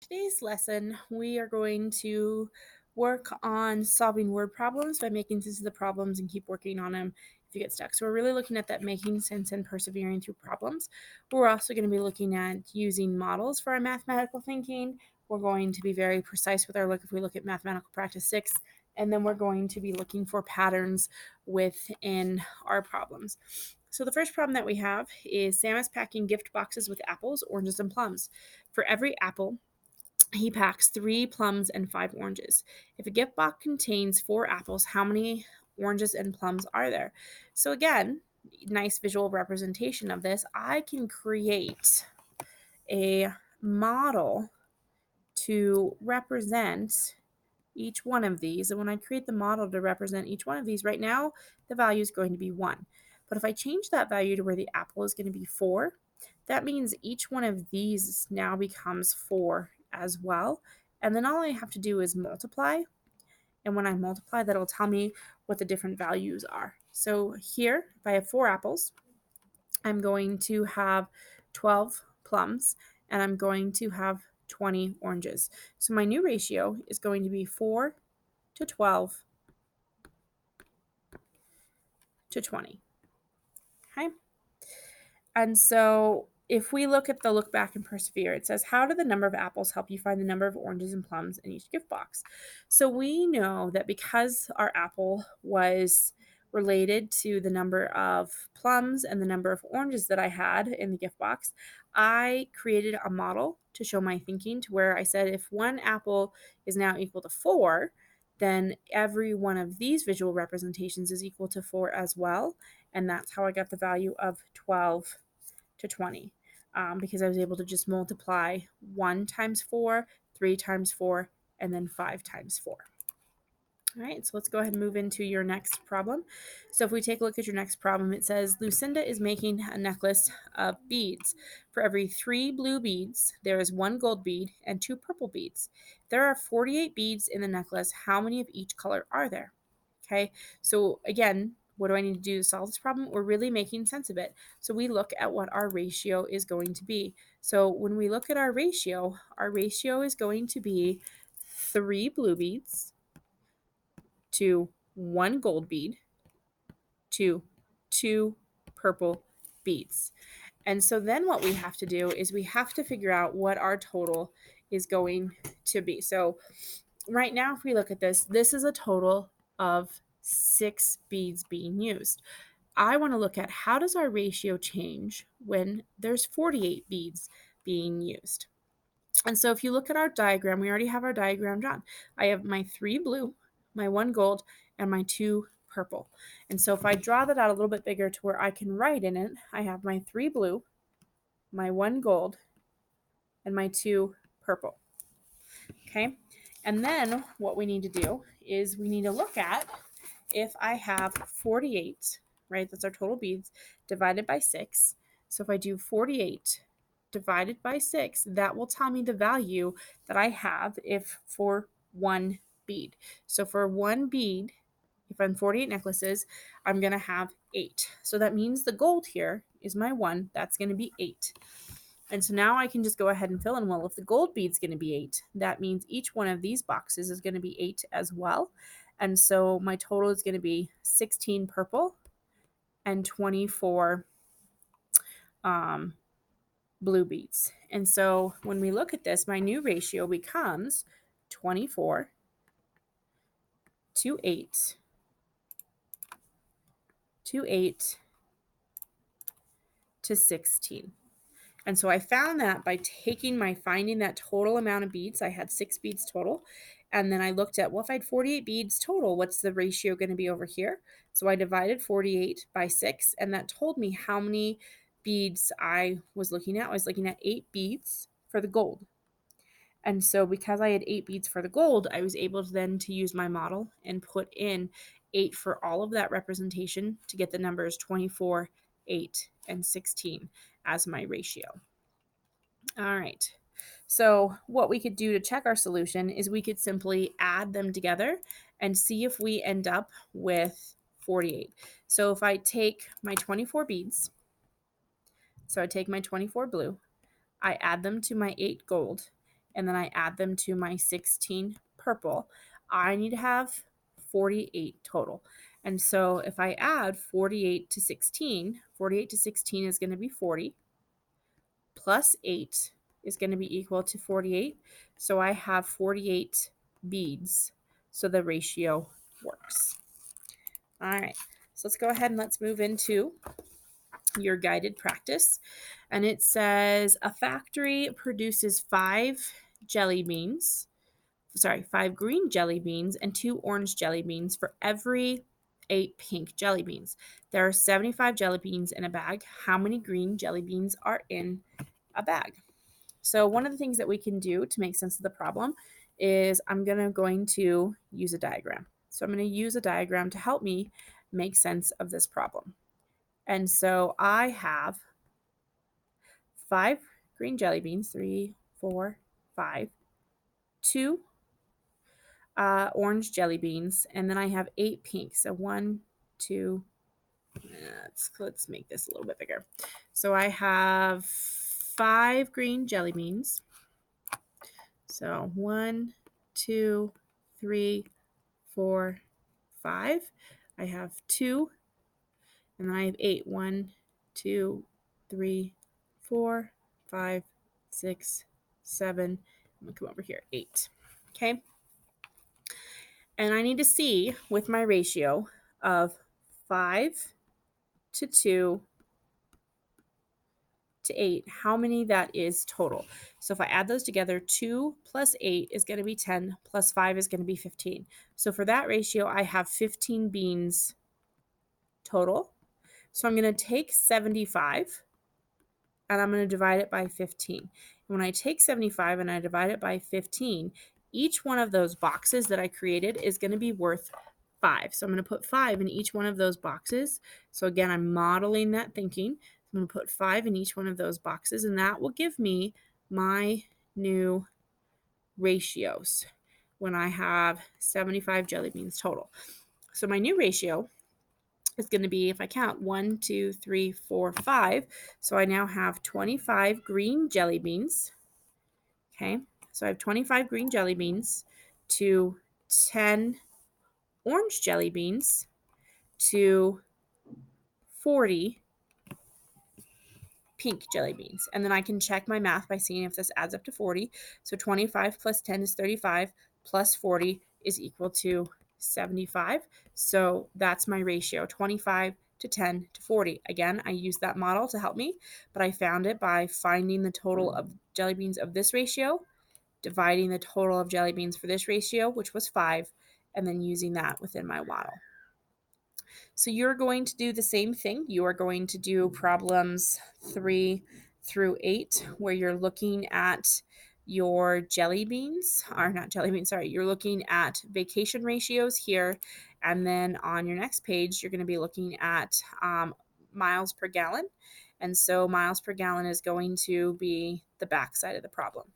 Today's lesson, we are going to work on solving word problems by making sense of the problems and keep working on them if you get stuck. So we're really looking at that making sense and persevering through problems. We're also going to be looking at using models for our mathematical thinking. We're going to be very precise with our look if we look at mathematical practice 6, and then we're going to be looking for patterns within our problems. So the first problem that we have is Sam is packing gift boxes with apples, oranges, and plums. For every apple, he packs 3 plums and 5 oranges. If a gift box contains 4 apples, how many oranges and plums are there? So again, nice visual representation of this. I can create a model to represent each one of these. And when I create the model to represent each one of these, right now the value is going to be 1. But if I change that value to where the apple is going to be 4, that means each one of these now becomes 4 as well. And then all I have to do is multiply. And when I multiply, that'll tell me what the different values are. So here, if I have 4 apples, I'm going to have 12 plums, and I'm going to have 20 oranges. So my new ratio is going to be 4 to 12 to 20. Okay. And so if we look at the look back and persevere, it says, how do the number of apples help you find the number of oranges and plums in each gift box? So we know that because our apple was related to the number of plums and the number of oranges that I had in the gift box, I created a model to show my thinking to where I said if one apple is now equal to 4, then every one of these visual representations is equal to 4 as well. And that's how I got the value of 12 to 20, because I was able to just multiply 1 times 4, 3 times 4, and then 5 times 4. All right, so let's go ahead and move into your next problem. So if we take a look at your next problem, it says Lucinda is making a necklace of beads. For every 3 blue beads, there is 1 gold bead and 2 purple beads. There are 48 beads in the necklace. How many of each color are there? Okay, so again, what do I need to do to solve this problem? We're really making sense of it. So we look at what our ratio is going to be. So when we look at our ratio is going to be 3 blue beads to 1 gold bead to 2 purple beads. And so then what we have to do is we have to figure out what our total is going to be. So right now, if we look at this, this is a total of 6 beads being used. I want to look at how does our ratio change when there's 48 beads being used. And so if you look at our diagram, we already have our diagram drawn. I have my 3 blue, my 1 gold, and my 2 purple. And so if I draw that out a little bit bigger to where I can write in it, I have my 3 blue, my 1 gold, and my 2 purple. Okay, and then what we need to do is we need to look at if I have 48, right, that's our total beads, divided by 6. So if I do 48 divided by 6, that will tell me the value that I have if for 1 bead. So for 1 bead, if I'm 48 necklaces, I'm going to have 8. So that means the gold here is my 1. That's going to be 8. And so now I can just go ahead and fill in, well, if the gold bead's going to be 8, that means each one of these boxes is going to be 8 as well. And so my total is going to be 16 purple and 24 blue beads. And so when we look at this, my new ratio becomes 24 to 8 to 8 to 16. And so I found that by finding that total amount of beads. I had 6 beads total. And then I looked at, well, if I had 48 beads total, what's the ratio going to be over here? So I divided 48 by 6, and that told me how many beads I was looking at. I was looking at 8 beads for the gold. And so because I had 8 beads for the gold, I was able to then to use my model and put in 8 for all of that representation to get the numbers 24, 8, and 16 as my ratio. All right. So what we could do to check our solution is we could simply add them together and see if we end up with 48. So if I take my 24 beads, so I take my 24 blue, I add them to my 8 gold, and then I add them to my 16 purple, I need to have 48 total. And so if I add 48 to 16, 48 to 16 is going to be 40, plus 8 is going to be equal to 48. So I have 48 beads. So the ratio works. All right, so let's go ahead and let's move into your guided practice. And it says a factory produces 5 jelly beans, 5 green jelly beans and 2 orange jelly beans for every 8 pink jelly beans. There are 75 jelly beans in a bag. How many green jelly beans are in a bag? So one of the things that we can do to make sense of the problem is I'm going to use a diagram. So I'm going to use a diagram to help me make sense of this problem. And so I have 5 green jelly beans, 3, 4, 5, 2 orange jelly beans, and then I have 8 pink. So 1, 2, let's make this a little bit bigger. So I have 5 green jelly beans. So 1, 2, 3, 4, 5. I have 2, and then I have 8. 1, 2, 3, 4, 5, 6, 7. I'm gonna come over here. 8. Okay. And I need to see with my ratio of 5 to 2 to 8, how many that is total. So if I add those together, 2 plus 8 is going to be 10, plus 5 is going to be 15. So for that ratio, I have 15 beans total. So I'm going to take 75 and I'm going to divide it by 15. And when I take 75 and I divide it by 15, each one of those boxes that I created is going to be worth 5. So I'm going to put 5 in each one of those boxes. So again, I'm modeling that thinking. I'm going to put 5 in each one of those boxes, and that will give me my new ratios when I have 75 jelly beans total. So my new ratio is going to be, if I count, 1, 2, 3, 4, 5. So I now have 25 green jelly beans. Okay, so I have 25 green jelly beans to 10 orange jelly beans to 40 pink jelly beans. And then I can check my math by seeing if this adds up to 40. So 25 plus 10 is 35, plus 40 is equal to 75. So that's my ratio, 25 to 10 to 40. Again, I used that model to help me, but I found it by finding the total of jelly beans of this ratio, dividing the total of jelly beans for this ratio, which was 5, and then using that within my model. So you're going to do the same thing. You are going to do problems 3 through 8, where you're looking at your jelly beans, or not jelly beans, sorry, you're looking at vacation ratios here. And then on your next page, you're going to be looking at miles per gallon. And so miles per gallon is going to be the back side of the problem.